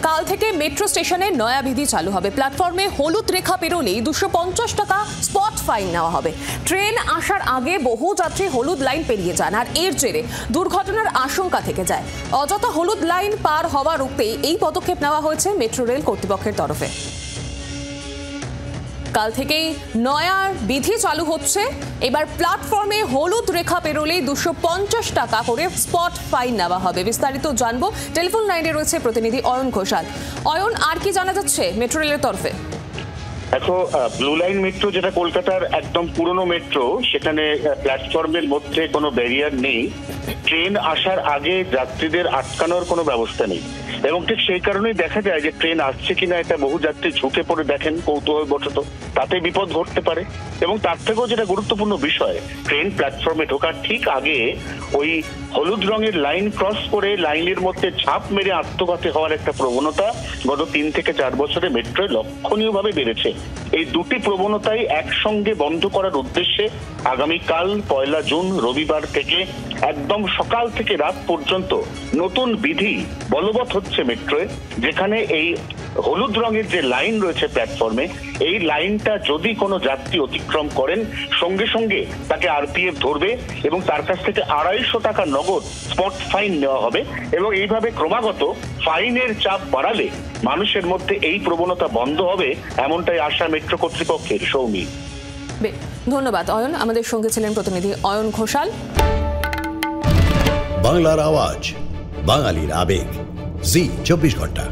কাল থেকে মেট্রো স্টেশনে নয়া বিধি চালু হবে। প্ল্যাটফর্মে হলুদ রেখা পেরোলেই 250 টাকা স্পট ফাইন নেওয়া হবে। ট্রেন আসার আগে বহু যাত্রী হলুদ লাইন পেরিয়ে যান, আর এর জেরে দুর্ঘটনার আশঙ্কা থেকে যায়। অযথা হলুদ লাইন পার হওয়া রুখতেই এই পদক্ষেপ নেওয়া হয়েছে মেট্রো রেল কর্তৃপক্ষের তরফে। কাল থেকেই নয়া বিধি চালু হচ্ছে। এবার প্ল্যাটফর্মে হলুদ রেখা পেরোলেই 250 টাকা করে স্পট ফাইন নেওয়া হবে। বিস্তারিত জানবো, টেলিফোন লাইনে রয়েছে প্রতিনিধি অয়ন ঘোষাল। অয়ন, আর কি জানা যাচ্ছে মেট্রো রেলের তরফে? দেখো, ব্লু লাইন মেট্রো যেটা কলকাতার একদম পুরনো মেট্রো, সেখানে প্ল্যাটফর্মের মধ্যে কোনো ব্যারিয়ার নেই। ট্রেন আসার আগে যাত্রীদের আটকানোর কোনো ব্যবস্থা নেই, এবং ঠিক সেই কারণেই দেখা যায় যে ট্রেন আসছে কিনা এটা বহু যাত্রী ঝুঁকে পড়ে দেখেন কৌতূহলবশত, তাতে বিপদ ঘটতে পারে। এবং তার থেকেও যেটা গুরুত্বপূর্ণ বিষয়, ট্রেন প্ল্যাটফর্মে ঢোকার ঠিক আগে ওই হলুদ রঙের লাইন ক্রস করে লাইনের মধ্যে ঝাঁপ মেরে আত্মঘাতী হওয়ার একটা প্রবণতা গত 3 থেকে 4 বছরে মেট্রোয় লক্ষণীয়ভাবে বেড়েছে। এই দুটি প্রবণতাই একসঙ্গে বন্ধ করার উদ্দেশ্যে আগামীকাল 1 জুন রবিবার থেকে একদম সকাল থেকে রাত পর্যন্ত নতুন বিধি বলবৎ হচ্ছে মেট্রোয়, যেখানে এই হলুদ রঙের যে লাইন রয়েছে প্ল্যাটফর্মে, এই লাইনটা যদি কোনো যাত্রী অতিক্রম করেন সঙ্গে সঙ্গে তাকে আরপিএফ ধরবে এবং তার কাছ থেকে 250 টাকা নগদ স্পট ফাইন নেওয়া হবে। এবং এইভাবে ক্রমাগত ফাইনের চাপ বাড়ালে মানুষের মধ্যে এই প্রবণতা বন্ধ হবে, এমনটাই আশা মেট্রো কর্তৃপক্ষের। সৌমি, ধন্যবাদ অয়ন। আমাদের সঙ্গে ছিলেন প্রতিনিধি অয়ন ঘোষাল। বাংলার আওয়াজ, বাঙালির আবেগ, জি 24 ঘন্টা।